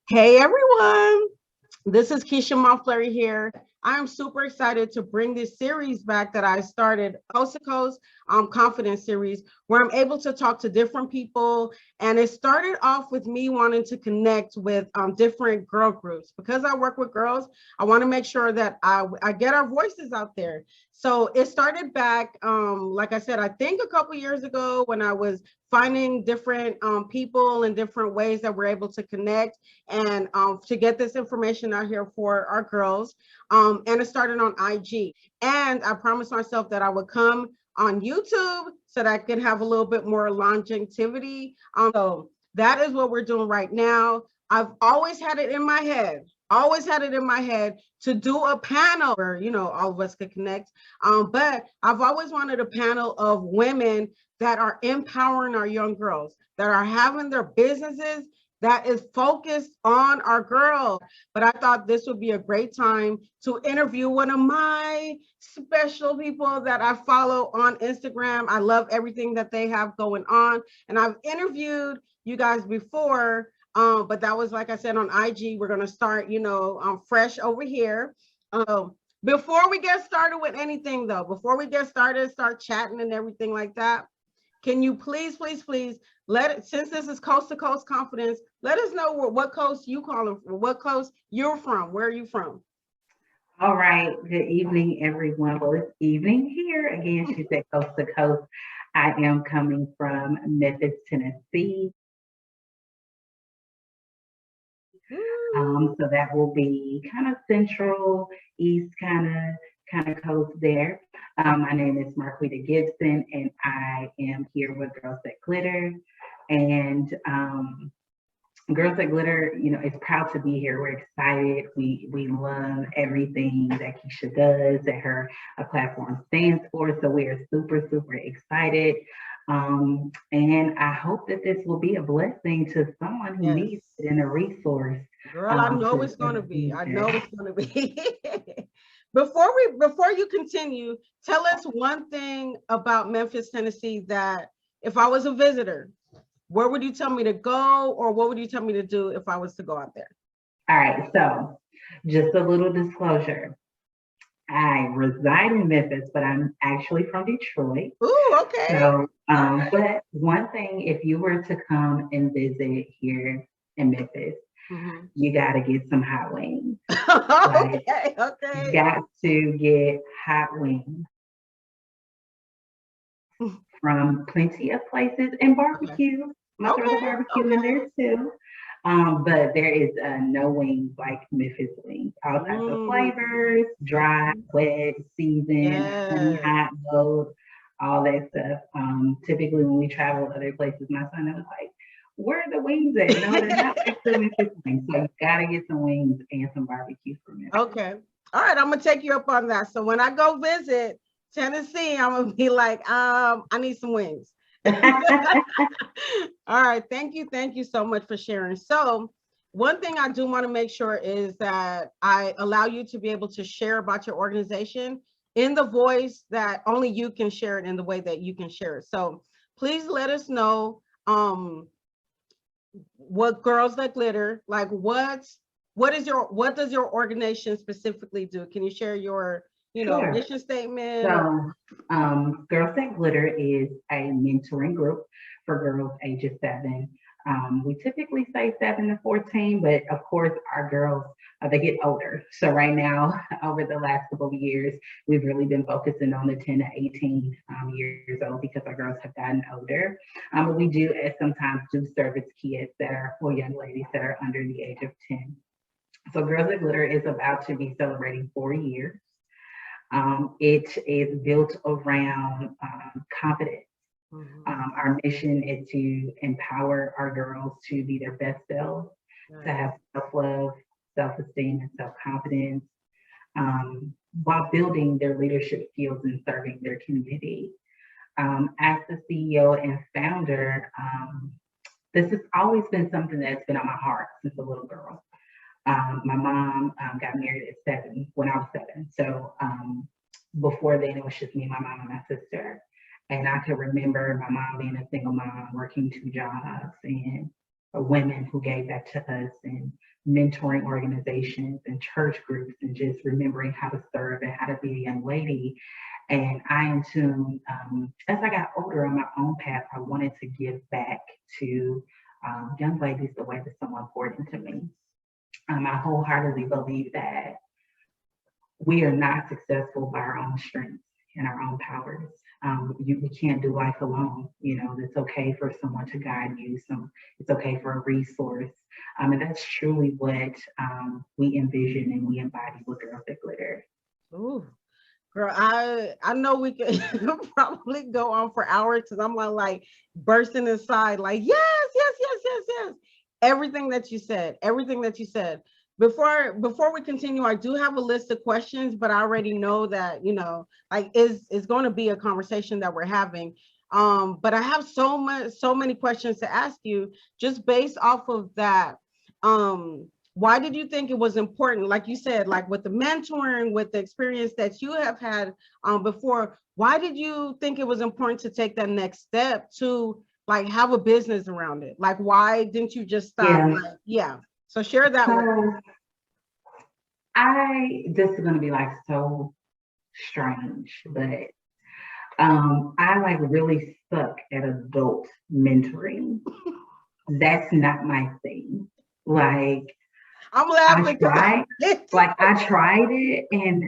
Hey everyone, this is Keisha Montfleury here. I am super excited to bring this series back that I started, Coast to Coast Confidence series, where I'm able to talk to different people. And it started off with me wanting to connect with different girl groups. Because I work with girls, I want to make sure that I get our voices out there. So it started back, like I said, I think a couple years ago when I was finding different people and different ways that we're able to connect and to get this information out here for our girls. And it started on IG. And I promised myself that I would come on YouTube so that I could have a little bit more longevity. So that is what we're doing right now. I've always had it in my head, to do a panel where, all of us could connect. But I've always wanted a panel of women that are empowering our young girls, that are having their businesses that is focused on our girl. But I thought this would be a great time to interview one of my special people that I follow on Instagram. I love everything that they have going on. And I've interviewed you guys before, but that was, like I said, on IG. We're going to start, fresh over here. Before we get started with anything, though, start chatting and everything like that, can you please, please, please since this is Coast to Coast Confidence, let us know what coast you calling, what coast you're from. Where are you from? All right. Good evening, everyone. Well, it's evening here. Again, she said coast to coast. I am coming from Memphis, Tennessee. So that will be kind of central, east kind of coast there. My name is Marquita Gipson, and I am here with Girls That Glitter. And Girls That Glitter, is proud to be here. We're excited. We love everything that Keisha does, that her platform stands for. So we are super, super excited. And I hope that this will be a blessing to someone who needs it and a resource. Girl, I know it's going to be. I know it's going to be. Before you continue, tell us one thing about Memphis, Tennessee that if I was a visitor, where would you tell me to go, or what would you tell me to do if I was to go out there? All right, so just a little disclosure. I reside in Memphis, but I'm actually from Detroit. Ooh, okay. So, but one thing, if you were to come and visit here in Memphis, you got to get some hot wings. Okay. You got to get hot wings from plenty of places, and barbecue. My throw barbecue in there too. But there is no wings like Memphis wings. All types of flavors, dry, wet, seasoned, hot, cold, all that stuff. Typically when we travel other places, my son was like, where are the wings at? No, they're not actually Memphis wings. So you gotta get some wings and some barbecue from Memphis. Okay. All right, I'm gonna take you up on that. So when I go visit Tennessee, I'm gonna be like, I need some wings. All right, thank you so much for sharing. So one thing I do want to make sure is that I allow you to be able to share about your organization in the voice that only you can share it, in the way that you can share it. So please let us know what Girls That Glitter, like what does your organization specifically do? Can you share your mission statement? So, Girls That Glitter is a mentoring group for girls ages 7. We typically say 7 to 14, but of course our girls, they get older. So right now, over the last couple of years, we've really been focusing on the 10 to 18 years old because our girls have gotten older. But we do sometimes do service kids that are for young ladies that are under the age of 10. So Girls That Glitter is about to be celebrating 4 years. It is built around confidence. Our mission is to empower our girls to be their best selves, to have self-love, self-esteem, and self-confidence, while building their leadership skills and serving their community. As the CEO and founder, this has always been something that's been on my heart since a little girl. My mom got married at 7 when I was 7. So before then, it was just me, my mom, and my sister. And I could remember my mom being a single mom, working 2 jobs, and women who gave that to us, and mentoring organizations and church groups, and just remembering how to serve and how to be a young lady. And I, in tune, as I got older on my own path, I wanted to give back to young ladies the way that someone poured into me. I wholeheartedly believe that we are not successful by our own strength and our own powers. We can't do life alone. You know, it's okay for someone to guide you. It's okay for a resource. And that's truly what we envision and we embody with Girls That Glitter. Ooh, girl, I know we could probably go on for hours because I'm like bursting inside, like yes, yes, yes, yes, yes. Everything that you said. Before we continue, I do have a list of questions, but I already know that like is going to be a conversation that we're having. But I have so many questions to ask you, just based off of that. Why did you think it was important, like you said, like with the mentoring, with the experience that you have had before? Why did you think it was important to take that next step to like have a business around it? Like, why didn't you just stop? Yeah. Like, yeah. So share that with us. So this is going to be like so strange, but I like really suck at adult mentoring. That's not my thing. Like, I'm I laughing tried, because like I tried it, and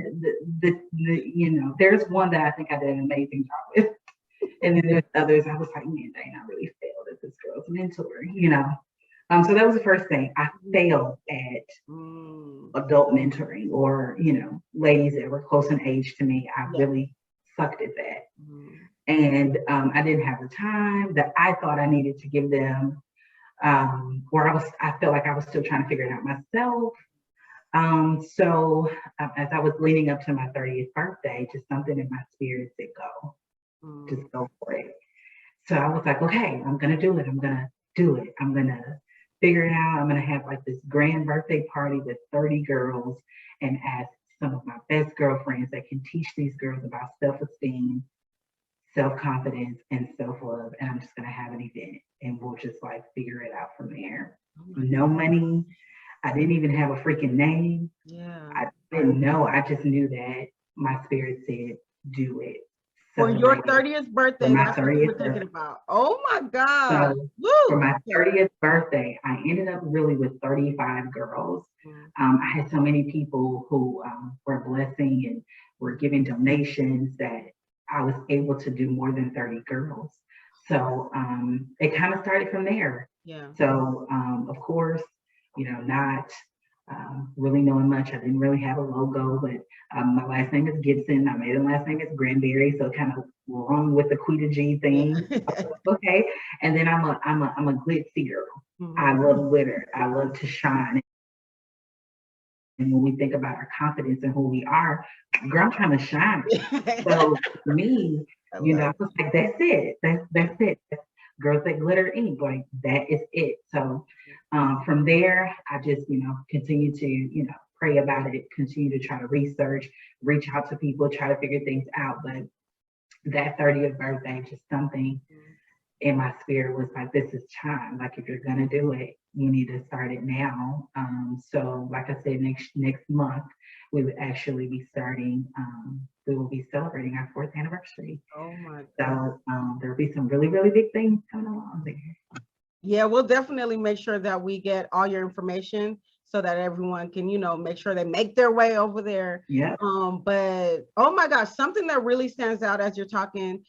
there's one that I think I did an amazing job with, and then there's others I was like, man, dang, I really failed at this girl's mentor. So that was the first thing. I failed at adult mentoring, or ladies that were close in age to me. I really sucked at that, and I didn't have the time that I thought I needed to give them. Where I felt like I was still trying to figure it out myself. So as I was leading up to my 30th birthday, just something in my spirit said, go, just go for it. So I was like, okay, I'm going to do it. I'm going to do it. I'm going to figure it out. I'm going to have like this grand birthday party with 30 girls and ask some of my best girlfriends that can teach these girls about self-esteem, self-confidence, and self-love. And I'm just going to have an event and we'll just like figure it out from there. No money. I didn't even have a freaking name. Yeah. I didn't know. I just knew that my spirit said, do it. For your 30th birthday, my that's what you were thinking about. Oh my God. So for my 30th birthday, I ended up really with 35 girls. I had so many people who were blessing and were giving donations that I was able to do more than 30 girls. So it kind of started from there. Yeah. So of course, not really knowing much. I didn't really have a logo, but my last name is Gibson. My maiden last name is Granberry, so kind of wrong with the Quita G thing. Okay, and then I'm a glitzy girl. I love glitter. I love to shine. And when we think about our confidence and who we are, girl, I'm trying to shine. So for me, I was like, that's it. That's it. Girls That Glitter Inc. Like that is it. So from there, I just, continue to, pray about it, continue to try to research, reach out to people, try to figure things out. But that 30th birthday, just something in my spirit was like, this is time. Like, if you're gonna do it, you need to start it now. So like I said, next month, we would actually be starting, we will be celebrating our 4th anniversary. Oh my God. So there'll be some really, really big things coming along there. Yeah, we'll definitely make sure that we get all your information so that everyone can, make sure they make their way over there. Yeah. But oh my gosh, something that really stands out as you're talking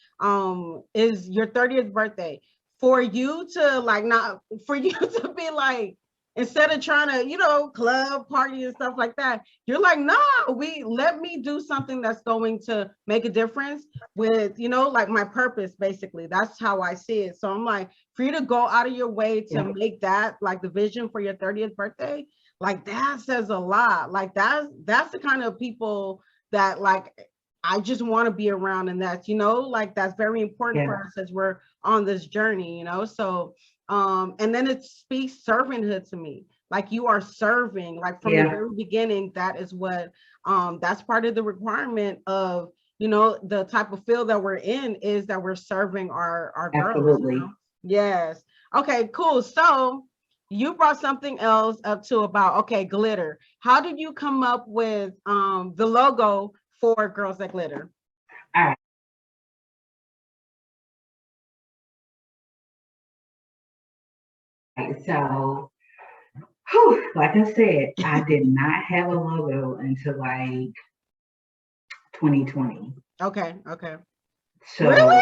is your 30th birthday. For you to to be like, instead of trying to, club party and stuff like that, you're like, no, let me do something that's going to make a difference with, like my purpose, basically. That's how I see it. So I'm like, for you to go out of your way to make that like the vision for your 30th birthday, like that says a lot. Like that's the kind of people that like I just want to be around, and that's like that's very important for us as we're on this journey, so and then it speaks servanthood to me. Like you are serving, like from the very beginning. That is what that's part of the requirement of the type of field that we're in, is that we're serving our girls. Absolutely. Yes. Okay, cool. So you brought something else up too about, okay, glitter. How did you come up with the logo for Girls That Glitter? All right. So, whew, like I said, I did not have a logo until like 2020. Okay, okay. Really? So, Oh,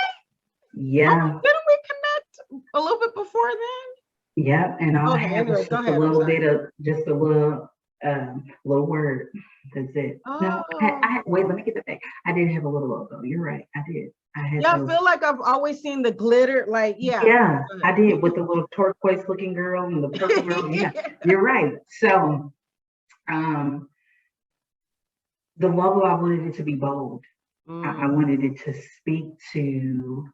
yeah, didn't we connect a little bit before then? yeah, and all I Okay, had anyway, was go just a ahead. I'm little sorry. bit of, just a little word. That's it. No, Oh, wait, let me get that back. I did have a little logo. You're right. I did. I had yeah, I those. feel like I've always seen the glitter, like, yeah. Yeah, Go I ahead. did with the little turquoise looking girl and the purple girl. Yeah, you're right. So, um, the logo, I wanted it to be bold. I Mm, wanted it to speak to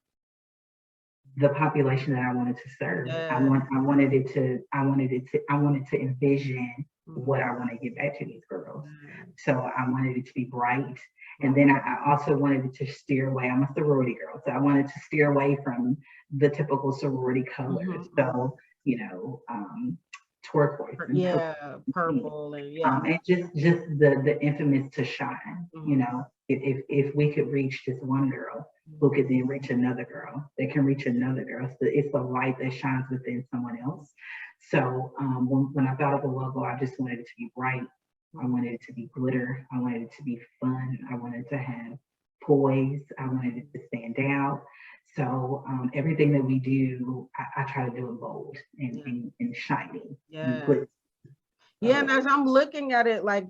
the population that I wanted to serve. yeah. I wanted to envision what Mhm. I want to give back to these girls. Mm, So I wanted it to be bright. And mm, then I also wanted it to steer away. I'm a sorority girl. So I wanted to steer away from the typical sorority colors. mhm, mhm. So, turquoise and purple. Yeah, purple and yeah. And just the infamous to shine, Mhm, if we could reach just one girl who could then reach another girl, that can reach another girl. So it's the light that shines within someone else. So when I thought of the logo, I just wanted it to be bright. I mhm, wanted it to be glitter. I wanted it to be fun. I wanted to have poise. I wanted it to stand out. So everything that we do, I try to do it bold yeah, and shiny and yeah. glitz. Yeah, and So as I'm looking at it, like,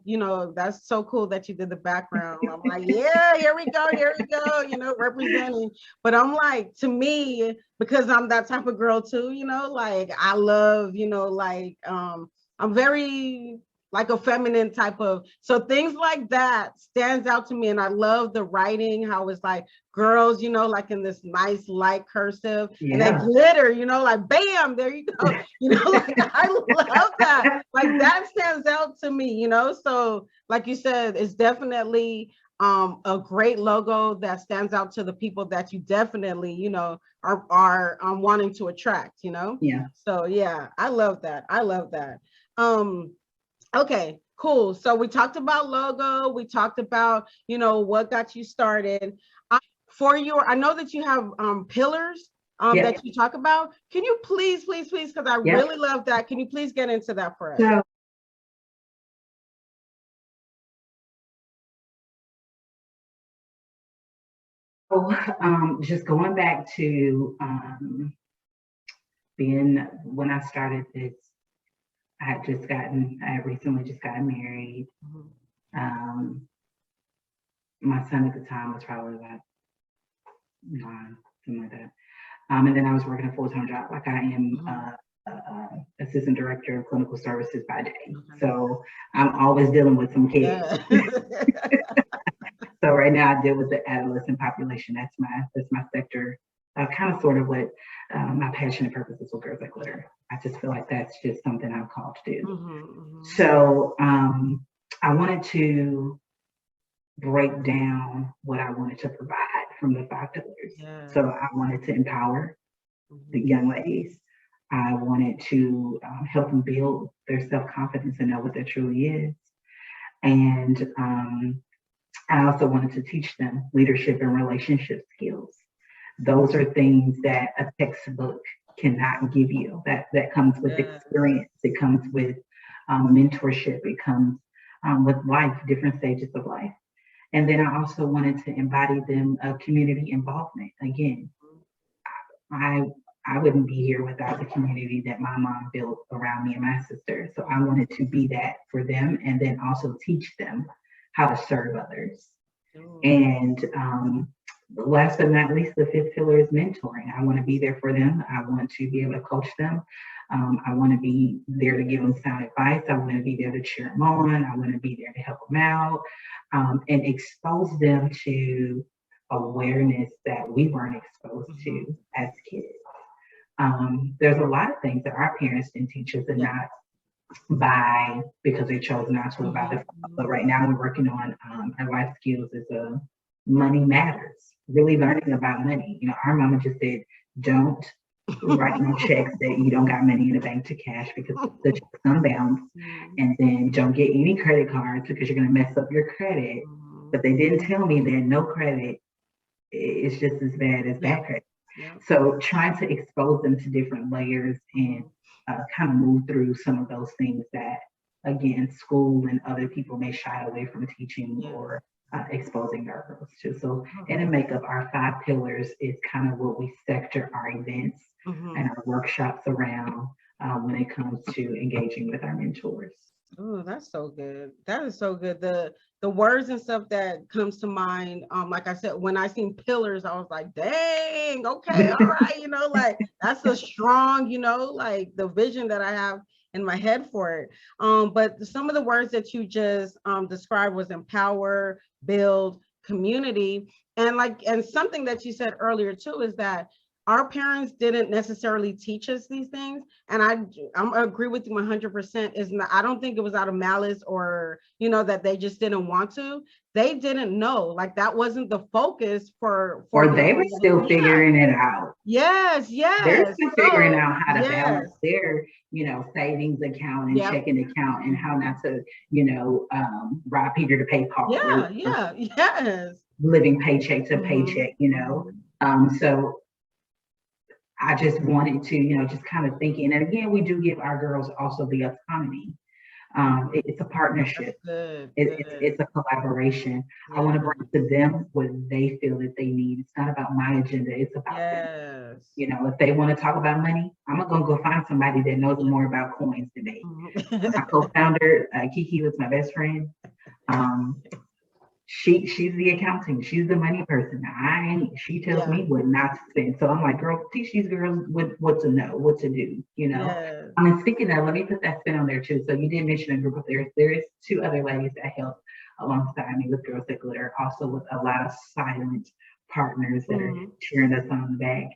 that's so cool that you did the background. I'm like, yeah, here we go, representing. But I'm like, to me, because I'm that type of girl too, like I love, I'm very like a feminine type of, so things like that stands out to me. And I love the writing, how it's like girls, like in this nice light cursive and that yeah. glitter, like bam, there you go. Like I love that, like that stands out to me, so like you said, it's definitely a great logo that stands out to the people that you definitely, are wanting to attract, Yeah. so yeah, I love that, um okay, cool. So we talked about logo, we talked about, what got you started. I know that you have pillars Yep. that you talk about. Can you please, because I Yep. really love that. Can you please get into that for us? So, just going back to being when I started this, I had recently just gotten married. Mhm. Um, my son at the time was probably about 9, something like that. And then I was working a full-time job. Like I am Mhm. assistant director of clinical services by day. Okay. So I'm always dealing with some kids. Yeah. So right now I deal with the adolescent population. That's my sector. Kind of sort of what my passion and purpose is with Girls That Glitter. I just feel like that's just something I'm called to do. Mhm, mhm. So I wanted to break down what I wanted to provide from the 5 pillars. Yeah. So I wanted to empower the Mhm. young ladies. I wanted to help them build their self confidence and know what that truly is. And I also wanted to teach them leadership and relationship skills. Those are things that a textbook cannot give you. That comes with Yeah. experience. It comes with mentorship. It comes with life, different stages of life. And then I also wanted to embody them community involvement. Again, I I wouldn't be here without the community that my mom built around me and my sister. So I wanted to be that for them, and then also teach them how to serve others. Ooh. And last but not least, the fifth pillar is mentoring. I want to be there for them. I want to be able to coach them. I want to be there to give them sound advice. I want to be there to cheer them on. I want to be there to help them out and expose them to awareness that we weren't exposed Mhm. to as kids. There's a lot of things that our parents didn't teach us, and Yeah. not by because they chose not to by Mhm, default. But mhm. right now we're working on our life skills as a money matters. Really learning about money. Our mama just said, don't. writing on checks that you don't got money in the bank to cash because the check's unbound, and then don't get any credit cards because you're going to mess up your credit. Mhm. But they didn't tell me that no credit is just as bad as Yeah. bad credit. Yeah. So trying to expose them to different layers and kind of move through some of those things that, again, school and other people may shy away from teaching Yes. or exposing our girls to. So in Mhm. a makeup, our 5 pillars is kind of what we sector our events and Mhm. our workshops around when it comes to engaging with our mentors. Oh, that's so good. That is so good. The words and stuff that comes to mind, like I said, when I seen pillars, I was like, dang, okay, all right, like that's a strong, like the vision that I have in my head for it. But some of the words that you just described was empower, build, community, and something that you said earlier too is that our parents didn't necessarily teach us these things, and I agree with you 100%. Is not, I don't think it was out of malice or that they just didn't want to. They didn't know, like that wasn't the focus for Or them. they were still Yeah. figuring it out. Yes, They're yes. still figuring So out how to yes. balance their, savings account and Yep. checking account and how not to, rob Peter to pay Paul. Yeah, yeah, yes. Living paycheck to Mhm, paycheck. mhm. So I just wanted to, just kind of thinking, and again, we do give our girls also the autonomy. It's a That's partnership. good, It's good. a collaboration. I Yeah, want to bring to them what they feel that they need. It's not about my agenda. It's about them. yes. If they want to talk about money, I'm gonna go find somebody that knows more about coins than me. My Mhm. co-founder, Kiki, was my best friend. Um, she's the accounting, she's the money person. I ain't. She tells Yeah, me what not to spend. So I'm like, girl, teach these girls what to know, what to do. yes. I mean, speaking of, let me put that spin on there too. So you did mention a group of there is 2 other ladies that help alongside me with Girls That Glitter, also with a lot of silent partners that are Mhm. cheering us on the back.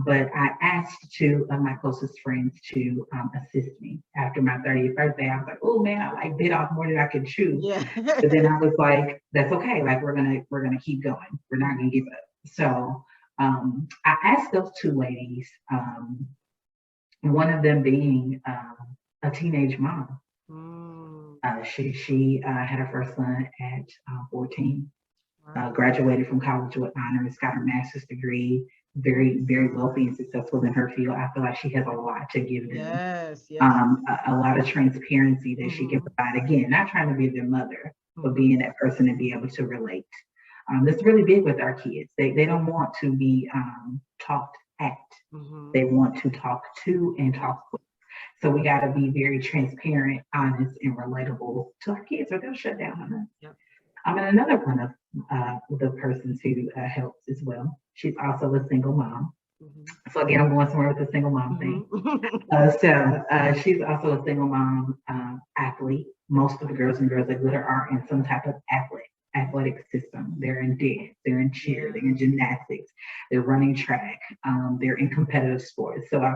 But I asked 2 of my closest friends to assist me after my 30th birthday. I was like, oh man, I like bit off more than I could chew. Yeah. But then I was like, that's okay. Like we're gonna keep going. We're not gonna give up. So I asked those 2 ladies, one of them being a teenage mom. Mm, She had her first son at 14. wow. Graduated from college with honors, got her master's degree. Very, very wealthy and successful in her field. I feel like she has a lot to give them. Yes, yes. A lot of transparency that she can Mhm, provide. Again, not trying to be their mother, but mhm. being that person to be able to relate. That's really big with our kids. They don't want to be talked at. Mhm. They want to talk to and talk with. So we got to be very transparent, honest, and relatable to our kids, or they'll shut down on us. Yep. And another one of the persons who helps as well. She's also a single mom. Mhm. So again, I'm going somewhere with the single mom thing. Mhm. She's also a single mom athlete. Most of the girls and girls that glitter are in some type of athletic system. They're in dance, they're in cheer, they're in Yes. gymnastics, they're running track, they're in competitive sports. So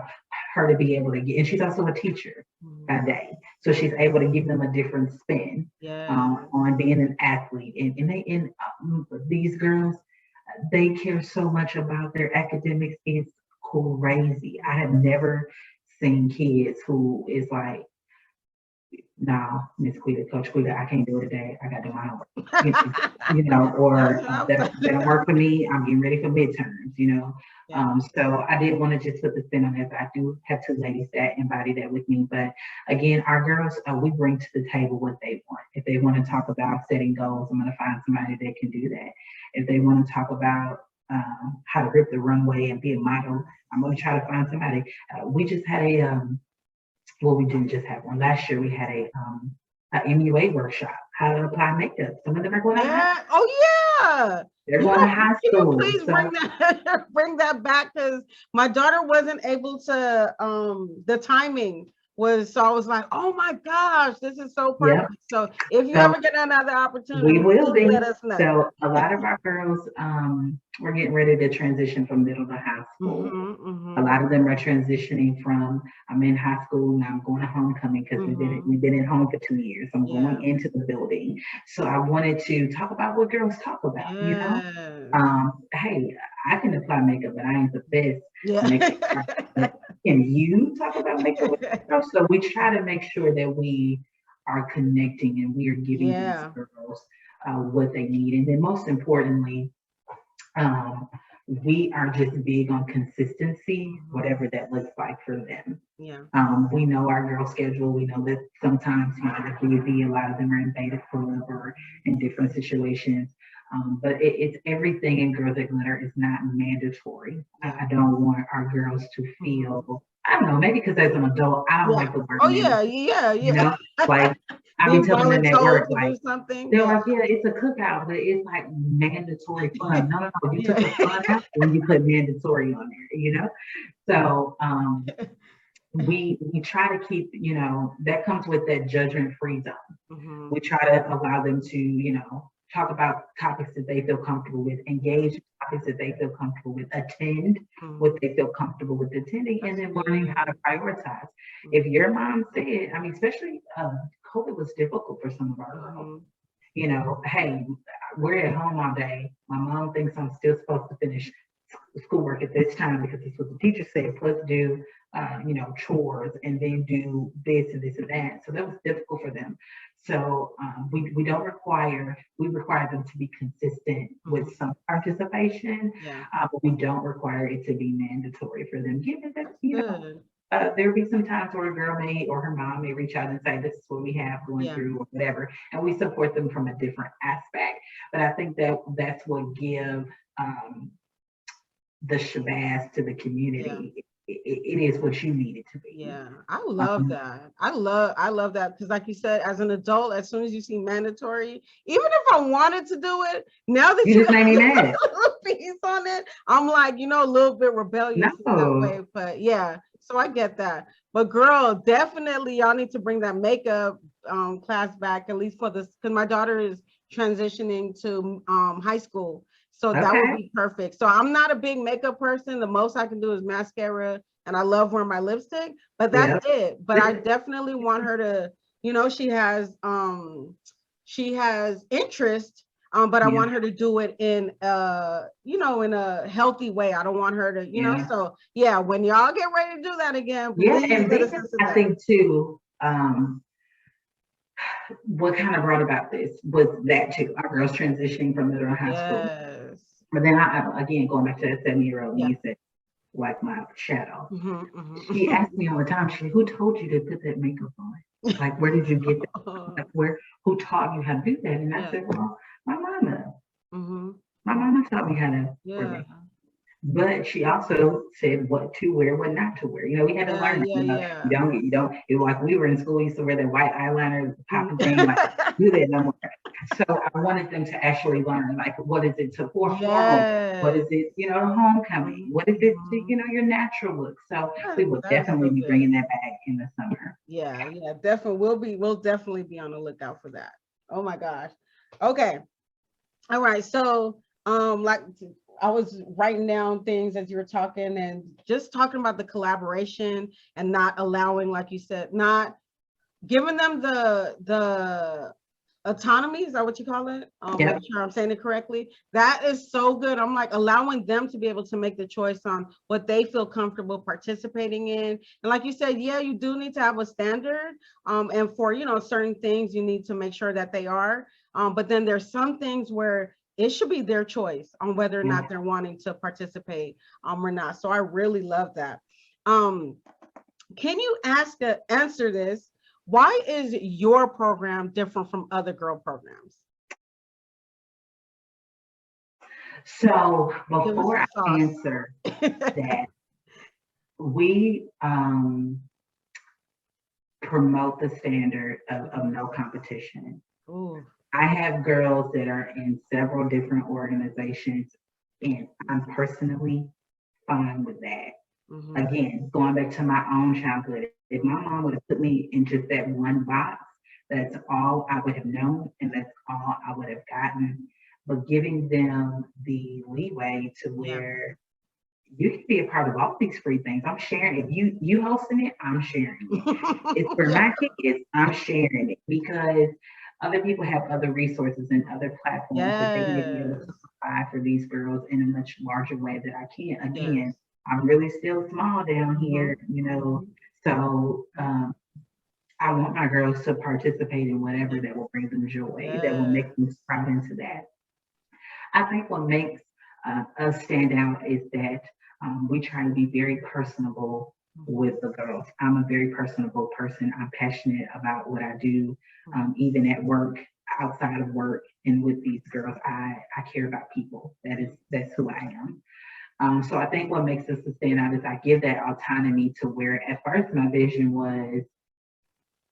her to be able to get, and she's also a teacher by Mhm. day, so she's able to give them a different spin Yes. on being an athlete. These girls, they care so much about their academics. It's crazy. I have never seen kids who is like, nah, Miss Quita, Coach Quita, I can't do it today. I got to do my homework. You, That's or what I'm that don't saying. work for me. I'm getting ready for midterms. Yeah. So I did want to just put the spin on this. I do have 2 ladies that embody that with me. But again, our girls, we bring to the table what they want. If they want to talk about setting goals, I'm going to find somebody that can do that. If they want to talk about how to grip the runway and be a model, I'm going to try to find somebody. We just had well, we didn't just have one. Last year we had a MUA workshop, how to apply makeup. Some of them are going to high, Yeah. Oh yeah. they're Can going to high you school. please So bring that bring that back? Because my daughter wasn't able to the timing so I was like, oh my gosh, this is so Yep. perfect. So if you So ever get another we opportunity, will please be. let us know. So a lot of our girls, we're getting ready to transition from middle to high school. A lot of them are transitioning from I'm in high school now I'm going to homecoming because we've been at home for 2 years. I'm going into the building. So I wanted to talk about what girls talk about, you know. Yes. Hey, I can apply makeup, but I ain't the best Yeah. makeup artist. But can you talk about makeup with girls? So we try to make sure that we are connecting and we are giving these Yeah. girls what they need. And then most importantly, um, we are just big on consistency, whatever that looks like for them. Yeah. We know our girl schedule. We know that sometimes, you know, they're busy. A lot of them are in beta club or in different situations. But it's everything in Girls That Glitter is not mandatory. I don't want our girls to feel, I don't know, maybe because as an adult, I don't like the word Oh yeah, mandatory. yeah, You yeah. know, like I be Being telling them at voluntold work, to like, do something. they're Yeah. like, yeah, it's a cookout, but it's like mandatory fun. No, no, no. You took Yeah. the fun out when you put mandatory on there, you know? So we try to keep, you know, that comes with that judgment-free zone. We try to allow them to, you know, talk about topics that they feel comfortable with, engage in topics that they feel comfortable with, attend what they feel comfortable with attending, and then learning how to prioritize. If your mom said, I mean, especially COVID was difficult for some of our girls. You know, hey, we're at home all day. My mom thinks I'm still supposed to finish schoolwork at this time because that's what the teacher said, plus do, you know, chores and then do this and this and that. So that was difficult for them. So we don't require, we require them to be consistent with some participation, but we don't require it to be mandatory for them. Given that, you know, there'll be some times where a girl may or her mom may reach out and say, this is what we have going through or whatever, and we support them from a different aspect. But I think that that's what give the shabazz to the community. It is what you need it to be. Yeah, I love that. I love that because, like you said, as an adult, as soon as you see mandatory, even if I wanted to do it, now that you just made me mad. piece on it, I'm like, you know, a little bit rebellious in that No. way. But yeah, so I get that. But girl, definitely y'all need to bring that makeup class back, at least for this, because my daughter is transitioning to high school. So that would be perfect. So I'm not a big makeup person. The most I can do is mascara, and I love wearing my lipstick, but that's it. But I definitely want her to, you know, she has interest, but I want her to do it in you know, in a healthy way. I don't want her to, you know, so yeah, when y'all get ready to do that again, please and let us then listen I think too, what kind of brought about this was that too, our girls transitioning from middle to high school. But then I again, going back to that 7-year-old, you said, like my shadow. She asked me all the time, who told you to put that makeup on? Like, where did you get that? Like, who taught you how to do that? And I said, well, my mama. My mama taught me how to wear makeup. But she also said what to wear, what not to wear. You know, we had to learn. You don't. It was like we were in school, we used to wear that white eyeliner, popping thing, like do that no more. So I wanted them to actually learn, like, what is it to for formal? What is it, you know, homecoming? What is it to, you know, your natural look? So we will definitely be bringing that back in the summer. Yeah, definitely. We'll definitely be on the lookout for that. Oh my gosh. Okay. All right. So like I was writing down things as you were talking and just talking about the collaboration and not allowing, like you said, not giving them the autonomy. Is that what you call it? Make sure I'm saying it correctly. That is so good. I'm like allowing them to be able to make the choice on what they feel comfortable participating in. And like you said, yeah, you do need to have a standard. And for, you know, certain things you need to make sure that they are. But then there's some things where it should be their choice on whether or not they're wanting to participate or not. So I really love that. Can you answer this? Why is your program different from other girl programs? So before I answer that, we promote the standard of no competition. Ooh. I have girls that are in several different organizations, and I'm personally fine with that. Again, going back to my own childhood If my mom would have put me in just that one box, that's all I would have known and that's all I would have gotten. But giving them the leeway to Yeah. where you can be a part of all these free things. I'm sharing. If you hosting it, I'm sharing it. It's for Yeah. my kids, I'm sharing it because other people have other resources and other platforms that they may be able to Yes. provide for these girls in a much larger way that I can't. Again, Yes. I'm really still small down Hmm. here, Hmm. so I want my girls to participate in whatever Yeah. that will bring them joy, that will Yeah. make them sprout into that. I think what makes us stand out is that we try to be very personable with Mhm. the girls. I'm a very personable person. I'm passionate about what I do, Mhm. even at work, outside of work, and with these girls. I care about people. That's who I am. So I think what makes us to stand out is I give that autonomy to where at first my vision was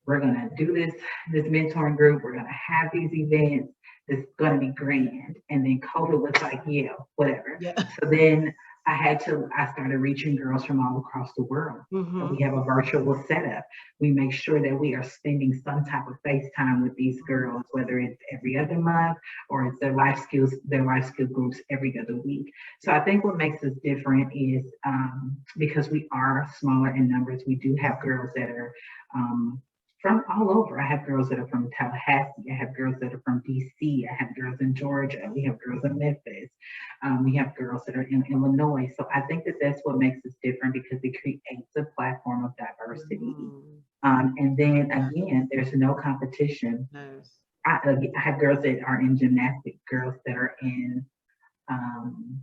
we're gonna do this mentoring group. We're gonna have these events. It's gonna be grand. And then COVID was like, yeah, whatever. Yeah. So then I started reaching girls from all across the world. So we Hmm. have a virtual setup. We make sure that we are spending some type of FaceTime with these girls, whether it's every other month or it's their life skill groups every other week. So I think what makes us different is because we are smaller in numbers, we do have girls that are from all over. I have girls that are from Tallahassee. I have girls that are from DC. I have girls in Georgia. We have girls in Memphis. We have girls that are in Illinois. So I think that that's what makes us different because it creates a platform of diversity. Mhm. And then Yeah. again, there's no competition. Yes. I have girls that are in gymnastics, girls that are in um,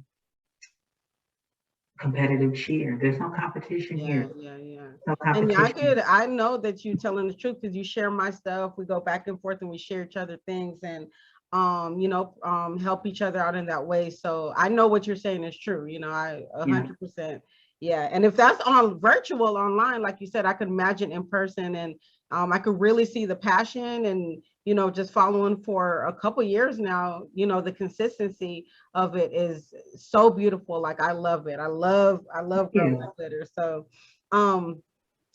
competitive cheer. There's no competition Yeah, here. yeah, yeah. No And yeah, competition. I know that you telling the truth because you share my stuff. We go back and forth and we share each other things and help each other out in that way. So I know what you're saying is true. I Yeah. 100%. Yeah. And if that's on virtual online, like you said, I could imagine in person and I could really see the passion and just following for a couple years now, the consistency of it is so beautiful. Like I love it. I love Girls Yeah. That Glitter. So um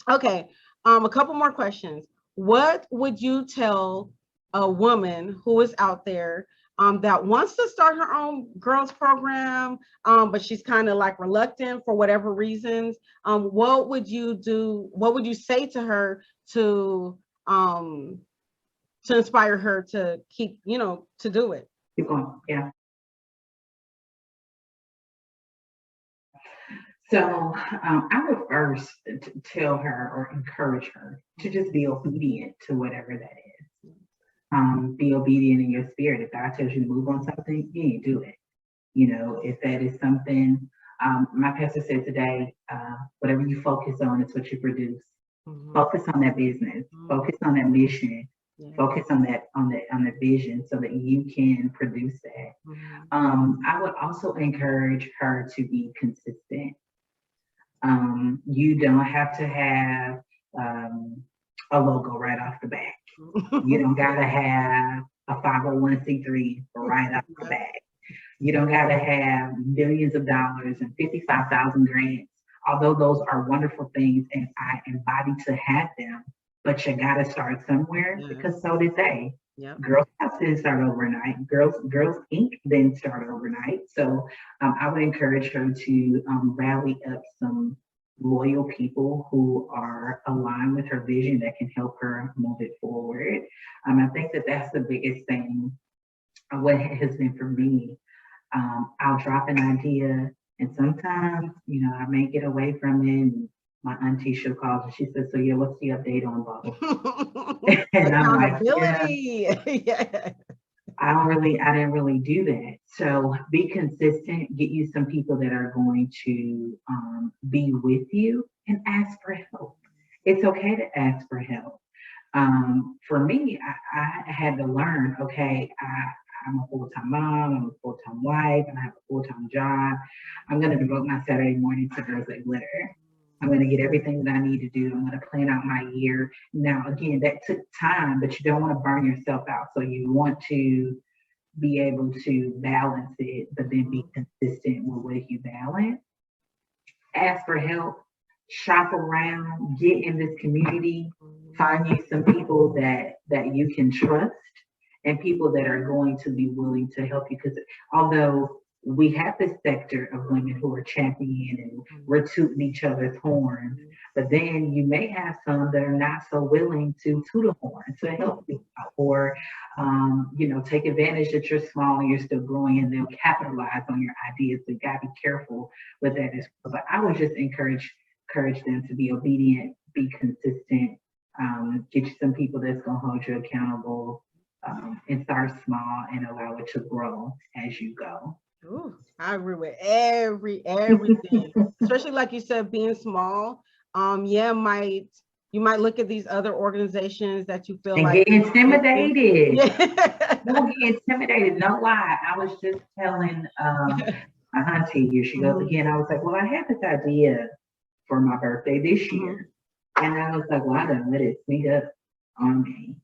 okay, a couple more questions. What would you tell a woman who is out there that wants to start her own girls program, but she's kind of like reluctant for whatever reasons? What would you do? What would you say to her um, to inspire her to keep, to do it? Keep going. Yeah. So I would first tell her or encourage her to just be obedient to whatever that is. Be obedient in your spirit. If God tells you to move on something, you need to do it. If that is something, my pastor said today, whatever you focus on is what you produce. Mhm. Focus on that business. Mhm. Focus on that mission. Yeah. Focus on the vision so that you can produce that. Mhm. I would also encourage her to be consistent. You don't have to have um, a logo right off the bat. You don't gotta have a 501c3 right off the Right. bat. You don't gotta have millions of dollars and 55,000 grants. Although those are wonderful things and I embody to have them, but you gotta start somewhere because Yes. so did they. Yep. Girl Scouts didn't start overnight. Girls Inc. didn't start overnight. So I would encourage her to rally up some loyal people who are aligned with her vision that can help her move it forward. I think that that's the biggest thing. What has been for me, I'll drop an idea, and sometimes, I may get away from it. And my auntie, she'll call and she says, "So yeah, what's the update on blah blah?" And I'm like, "Yeah, Accountability. Yeah. I didn't really do that." So be consistent. Get you some people that are going to be with you and ask for help. It's okay to ask for help. For me, I had to learn, okay, I'm a full-time mom, I'm a full-time wife, and I have a full-time job. I'm going to devote my Saturday morning to Girls That Glitter. I'm going to get everything that I need to do. I'm going to plan out my year. Now, again, that took time, but you don't want to burn yourself out. So you want to be able to balance it, but then be Mhm. consistent with what you balance. Ask for help, shop around, get in this community, find you some people that you can trust and people that are going to be willing to help you. Because although we have this sector of women who are championing and we're tooting each other's horns, but then you may have some that are not so willing to toot a horn to help you out, or take advantage that you're small and you're still growing, and they'll capitalize on your ideas. So you gotta be careful with that as well. But I would just encourage them to be obedient, be consistent, get you some people that's gonna hold you accountable, and start small and allow it to grow as you go. Ooh, I agree with everything, especially like you said, being small. Yeah, you might look at these other organizations that you feel And like get intimidated. yeah. Don't get intimidated. No lie. I was just telling my auntie here. She goes again. I was like, well, I had this idea for my birthday this year, and I was like, well, I done let it sneak up on me.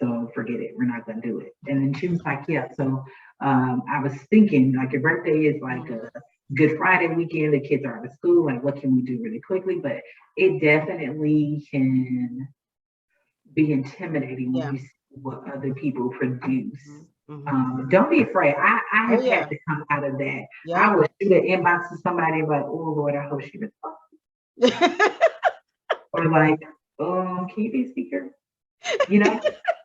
So forget it. We're not gonna do it. And then she was like, yeah. So I was thinking, like, your birthday is like a Good Friday weekend. The kids are out of school. Like, what can we do really quickly? But it definitely can be intimidating when you see what other people produce. Don't be afraid. I have had to come out of that. I would shoot an inbox to somebody and be like, oh Lord, I hope she responds. Or like, can you be a speaker?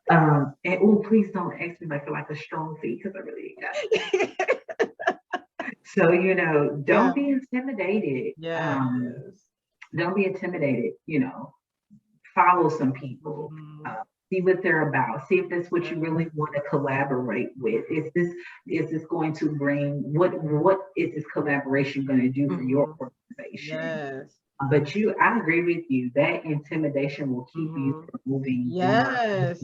And oh, please don't ask me like a strong fee because I really ain't got it. So, don't be intimidated. Don't be intimidated, follow some people, see what they're about, see if that's what you really want to collaborate with. Is this going to bring, what is this collaboration going to do for your organization? But I agree with you, that intimidation will keep you from moving. Yes.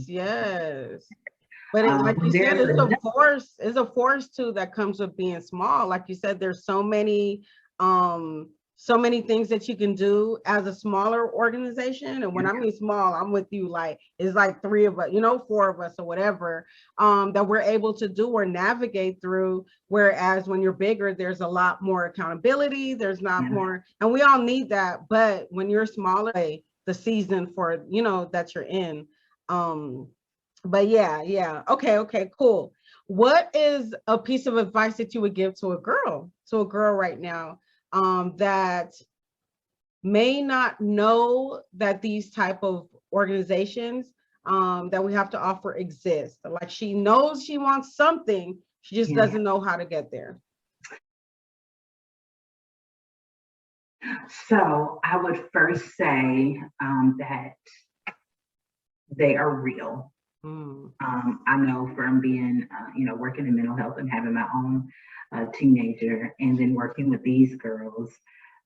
But like you said, it's a force too that comes with being small. Like you said, there's so many things that you can do as a smaller organization. And when I mean small, I'm with you, like it's like 3 of us, 4 of us or whatever, that we're able to do or navigate through. Whereas when you're bigger, there's a lot more accountability, there's not more, and we all need that. But when you're smaller, the season for, that you're in. But yeah. Okay, cool. What is a piece of advice that you would give to a girl right now, that may not know that these type of organizations that we have to offer exist? Like, she knows she wants something, she just doesn't know how to get there. So I would first say that they are real. I know from being, working in mental health and having my own teenager, and then working with these girls,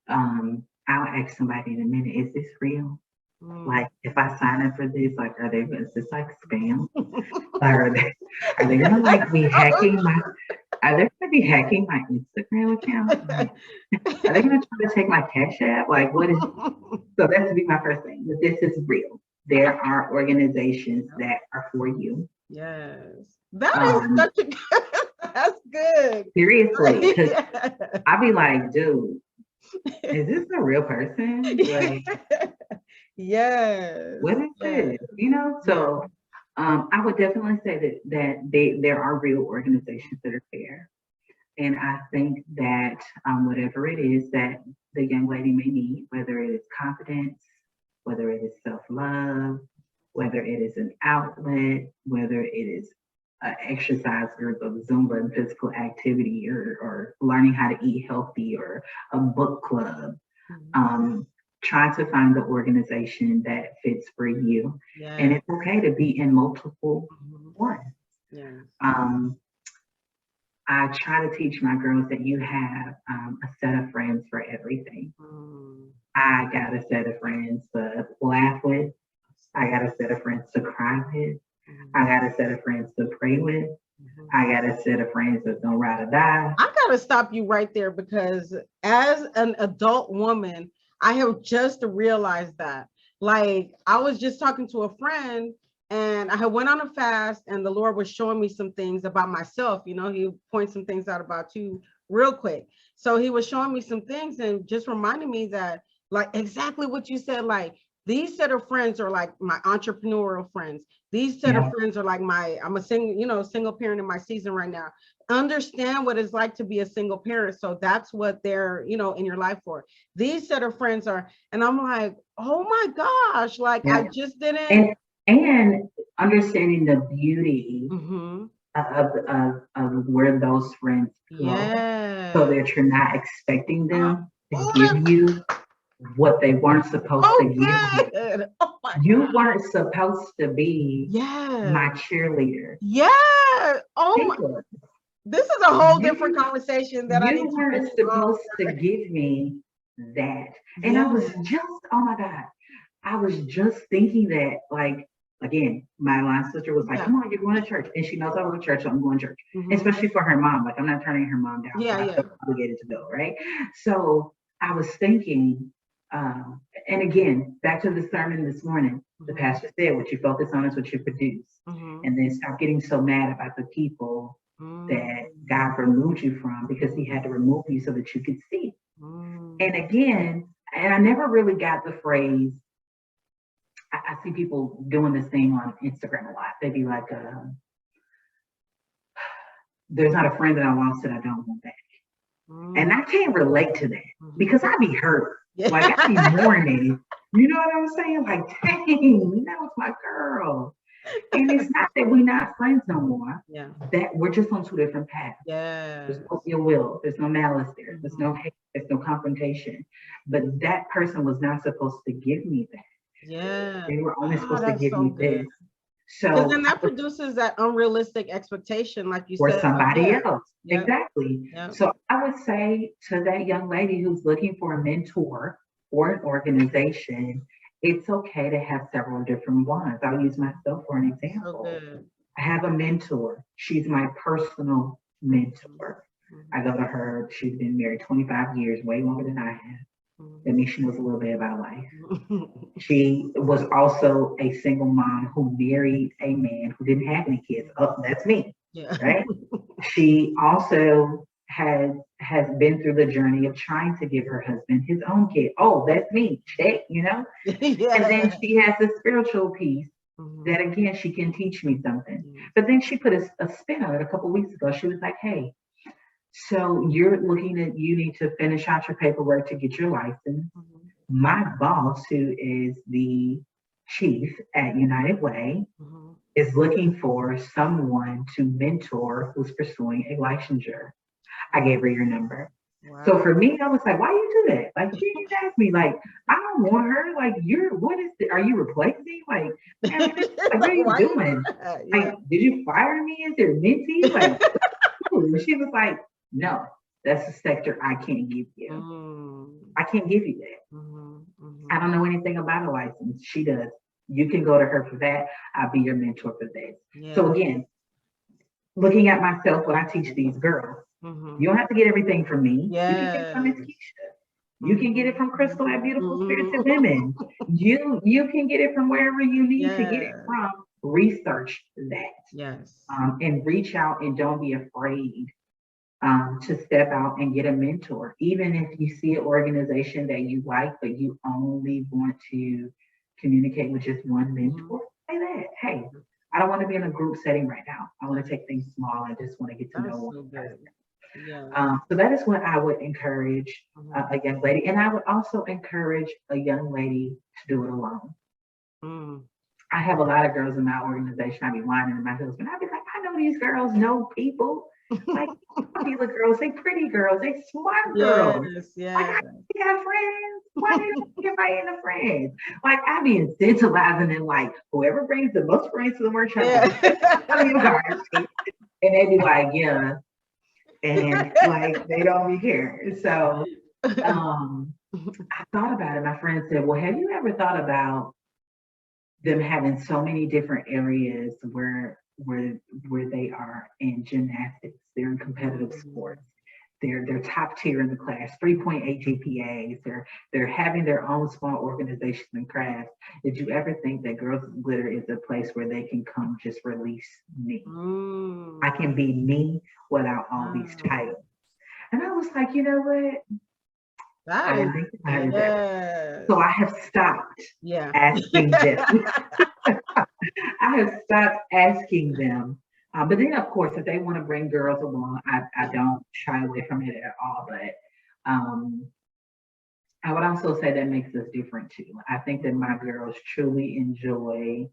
I'll ask somebody in a minute, is this real? Like, if I sign up for this, like, is this like spam? Are they gonna like be hacking are they gonna be hacking my Instagram account? Like, are they gonna try to take my Cash App? Like, what is, so that would be my first thing, that this is real. There are organizations that are for you. Yes. That is such a good, that's good. Seriously, because I'd be like, dude, is this a real person? Like, yes. What is this? So I would definitely say that there are real organizations that are there. And I think that whatever it is that the young lady may need, whether it is confidence, whether it is self-love, whether it is an outlet, whether it is an exercise group of Zumba and physical activity, or learning how to eat healthy, or a book club, try to find the organization that fits for you. And it's okay to be in multiple ones. I try to teach my girls that you have a set of friends for everything. I got a set of friends to laugh with. I got a set of friends to cry with. I got a set of friends to pray with. I got a set of friends that's gonna ride or die. I gotta stop you right there, because as an adult woman, I have just realized that. Like, I was just talking to a friend, and I had went on a fast, and the Lord was showing me some things about myself. He points some things out about you real quick. So he was showing me some things and just reminding me that, Like exactly what you said. Like these set of friends are like my entrepreneurial friends. These set of Yeah. friends are like I'm a single parent in my season right now. Understand what it's like to be a single parent. So that's what they're, in your life for. These set of friends are, and I'm like, oh my gosh, like I Yeah. just didn't. And understanding the beauty Mhm. of where those friends go, so Yeah. that you're not expecting Oh, them to oh give you what they weren't supposed to give you. good. Oh my You God. weren't supposed to be my Yes. cheerleader. Yeah. Oh my. Taylor, This is a whole different you conversation that I you need to weren't bring supposed to give me that. And I Yeah. was just, oh my God, I was just thinking that, like, again, my line sister was like, Yeah. come on, you're going to church. And she knows I go to church, so I'm going to church. Mhm. Especially for her mom. Like, I'm not turning her mom down, Yeah. but I Yeah. feel obligated to go, right? So I was thinking, and again, back to the sermon this morning, the Mhm. pastor said, what you focus on is what you produce. Mhm. And then stop getting so mad about the people Mm. that God removed you from, because he had to remove you so that you could see. Mm. And again, and I never really got the phrase, I see people doing this thing on Instagram a lot. They be like, there's not a friend that I lost that I don't want back. And Mm. I can't relate to that Mhm. because I be hurt. Yeah. Like I be mourning. You know what I'm saying? Like, dang, that was my girl. And it's not that we're not friends no more. Yeah. That we're just on two different paths. There's Yes. no ill will. There's no malice there. There's no Mhm. hate. There's no confrontation. But that person was not supposed to give me that. Yeah. They were only Oh, supposed to that's give so me good. this. Because So then I that was produces that unrealistic expectation, like you for said. Like, somebody yeah. else. Yep. Exactly. Yep. So I would say to that young lady who's looking for a mentor or an organization, it's okay to have several different ones. I'll use myself for an So example. good. I have a mentor. She's my personal Mhm. mentor. I Mhm. go to her. She's been married 25 years, way longer than I have. That Mhm. means she knows a little bit about life. She was also a single mom who married a man who didn't have any kids. Oh, that's me, Yeah. right? She also has been through the journey of trying to give her husband his own kid. Oh, that's me. Check, you know? And then Yeah. she has the spiritual piece that Mhm. again she can teach me something. Mhm. But then she put a spin on it a couple weeks ago. She was like, hey, so you're looking at you need to finish out your paperwork to get your license. Mhm. My boss, who is the chief at United Way, Mhm. is looking for someone to mentor who's pursuing a licensure. I gave her your number. So Wow. for me, I was like, why you do that? Like, she didn't ask me. Like, I don't want her. Like, what is the, are you replacing? Like, man, like, what are Like, you why you do doing? that? Like, Yeah. did you fire me? Is there mentee? Like, and she was like, no, that's a sector I can't give you. Mm. I can't give you that. Mhm. I Mhm. don't know anything about a license. She does. You can go to her for that. I'll be your mentor for that. So Yeah. again, looking at myself when I teach these girls, you Mhm. don't have to get everything from me. You can get it from Miss Yes. Keisha. You can get it Mhm. from Crystal at Beautiful Spirited Mhm. Women. You can get it from wherever you need to get it Yes. from. Research that Yes. and reach out and don't be afraid to step out and get a mentor. Even if you see an organization that you like, but you only want to communicate with just one Mhm. mentor, say that. Hey, I don't want to be in a group setting right now. I want to take things small. I just want to get to know That's one so person. good. Yes. So that is what I would encourage Mhm. a young lady. And I would also encourage a young lady to do it alone. Mm. I have a lot of girls in my organization. I be whining to my husband. I be like, I know these girls know people. Like, popular girls, they pretty girls, they smart girls. Yes. Like, Yes. I they have friends. Why they don't invite any friends? Like, I be incentivizing them, like, whoever brings the most friends to the workshop gets out of your Yeah. garden. And they be like, yeah. And like, they don't be caring. So, I thought about it. My friend said, well, have you ever thought about them having so many different areas where they are in gymnastics, they're in competitive Mm. sports, they're top tier in the class, 3.8 GPAs, they're having their own small organizations and crafts. Did you ever think that Girls Glitter is a place where they can come just release me? I Mm. can be me without all these Wow. titles. And I was like, you know what? That I is, didn't think about it that way. yes. So I have stopped Yeah. asking them. I have stopped asking them. But then, of course, if they want to bring girls along, I don't shy away from it at all. But um, I would also say that makes us different too. I think that my girls truly enjoy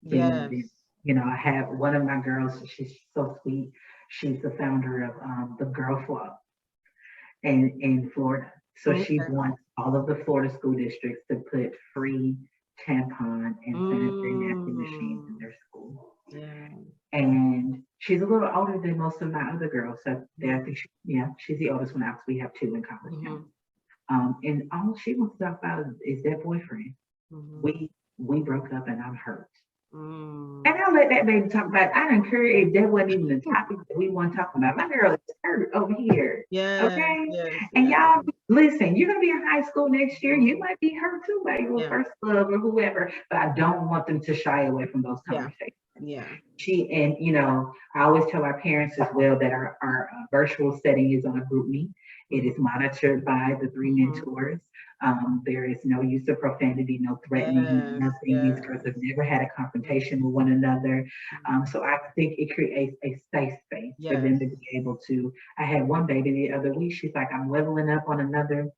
the, Yes. the I have one of my girls, she's so sweet. She's the founder of the Girl Club in Florida. So she Okay. wants all of the Florida school districts to put free tampon and sanitary napkin machines in Mm, their school. yeah. And she's a little older than most of my other girls. So I Mhm, think yeah, she's the oldest one out. We have two in college now. mhm, And all she wants to talk about is their boyfriend. mhm, We broke up and I'm hurt. And mm. I'll let that baby talk about it. I don't care if that wasn't even the topic that we want to talk about. My girl is hurt over here. Yes, Okay. yes, And yes. y'all listen, you're gonna be in high school next year. You Mhm. might be hurt too by your Yeah, first love or whoever, but I don't want them to shy away from those yeah, conversations. yeah. And I always tell our parents as well that our virtual setting is on a group meet. It Mhm, is monitored by the three mhm. mentors. There is no use of profanity, no threatening, Yes, nothing. These girls yes. have never had a confrontation Mhm, with one another. mhm. So I think it creates a safe space for them Yes. to be able to. I had one baby the other week. She's like, I'm leveling up on another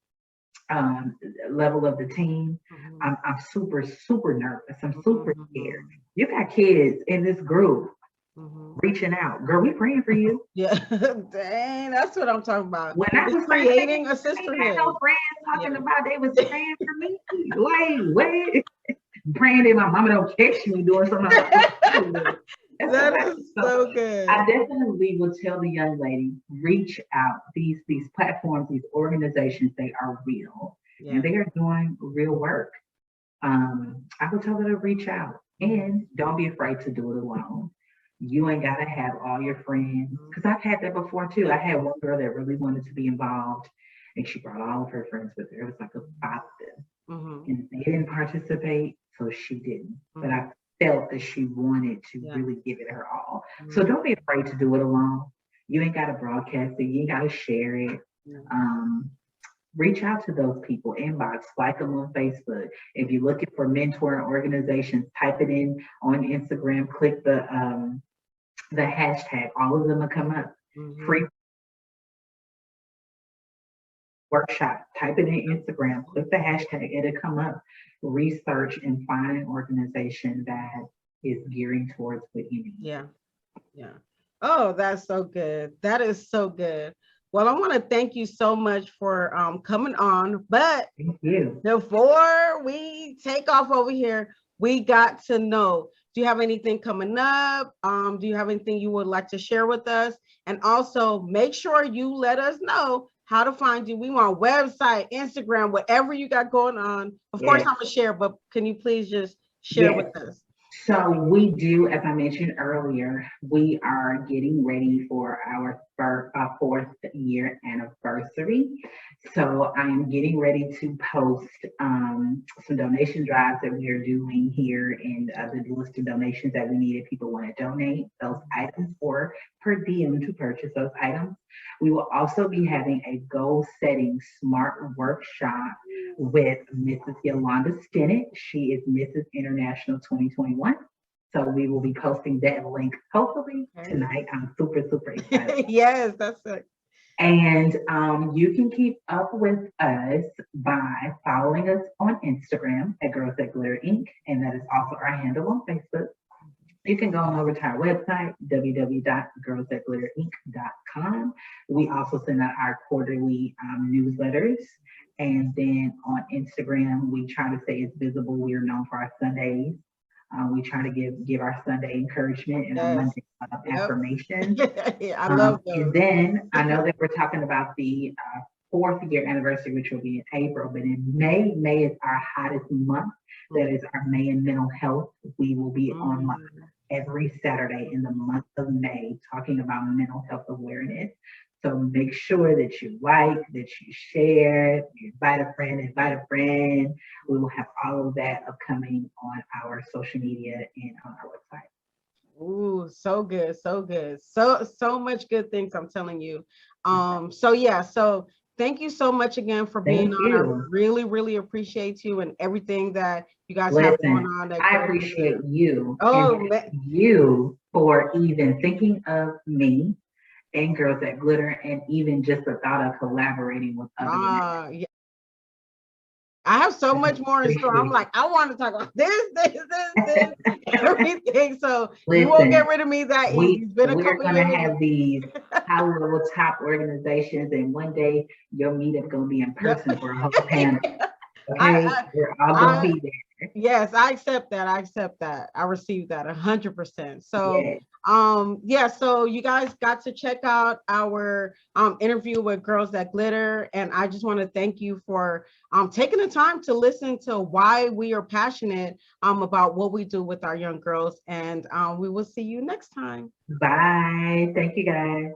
um, level of the team. Mhm, I'm super, super nervous. I'm super scared. mhm, You got kids in this group mhm. reaching out. Girl, we praying for you. Yeah, dang, that's what I'm talking about. When I It's was 13, creating a I ain't had no sisterhood. friends Yeah. talking about they was praying for me. Wait. Praying that my mama don't catch me doing something I'm not supposed to do. That's so That funny. is So so I good. definitely will tell the young lady, reach out. These platforms, these organizations, they are real and Yeah. they are doing real work. I would tell her to reach out Mhm, and don't be afraid to do it alone. You ain't gotta have all your friends mhm. because I've had that before too. I Yeah. had one girl that really wanted to be involved, and she brought all of her friends with her. It was like a five of them, Mhm, and they didn't participate, so she didn't. But mhm. I felt that she wanted to Yeah. really give it her all. So Mhm. don't be afraid to do it alone. You ain't gotta broadcast it. You ain't gotta share it. Yeah. Um, Reach out to those people, inbox, like them on Facebook. If you're looking for mentoring organizations, type it in on Instagram, click the hashtag, all of them will come up. Mhm. Free workshop, type it in Instagram, click the hashtag, it'll come up. Research and find an organization that is gearing towards what you need. Yeah. Yeah. Oh, that's so good. That is so good. Well, I want to thank you so much for coming on. But Thank you. before we take off over here, we got to know, do you have anything coming up? Do you have anything you would like to share with us? And also make sure you let us know how to find you. We want website, Instagram, whatever you got going on. Of course, Yes, I'm gonna share, but can you please just share yes. with us? So we do, as I mentioned earlier, we are getting ready for our fourth year anniversary. So I am getting ready to post some donation drives that we are doing here and the list of donations that we need if people want to donate those items or per diem to purchase those items. We will also be having a goal setting smart workshop with Mrs. Yolanda Stinnett. She is Mrs. International 2021. So we will be posting that link hopefully Okay. tonight. I'm super, super excited. Yes, that's it. And you can keep up with us by following us on Instagram at Girls That Glitter Inc. And that is also our handle on Facebook. You can go on over to our website, www.girlsthatglitterinc.com. We also send out our quarterly newsletters. And then on Instagram, we try to stay as visible. We are known for our Sundays. We try to give our Sunday encouragement and our Yes. Monday Yep. affirmations. I love And those. then I know that we're talking about the fourth year anniversary, which will be in April, but in May, May is our hottest month. That is our May in mental health. We will be online Mm. every Saturday in the month of May talking about mental health awareness. So make sure that you like, that you share, you invite a friend, invite a friend. We will have all of that upcoming on our social media and on our website. Ooh, so good, so good. So much good things, I'm telling you. So yeah, so thank you so much again for being Thank on. I you. really, really appreciate you and everything that you guys have going Listen, on at I Glitter. appreciate you and Oh, thank you for even thinking of me and Girls That Glitter, and even just the thought of collaborating with other women. yeah. I have so I much more in store. I'm appreciate like, I want to talk about this, everything. So you won't get Listen, rid of me that easy. we It's been a we're couple gonna years. have these high level top organizations, and one day your meetup gonna be in Yep. person for a whole panel. I, Okay, we're all gonna I, be there. yes, I accept that. I accept that. I received that 100%. So, Yeah. yeah, so you guys got to check out our interview with Girls That Glitter. And I just want to thank you for taking the time to listen to why we are passionate about what we do with our young girls. And we will see you next time. Bye. Thank you guys.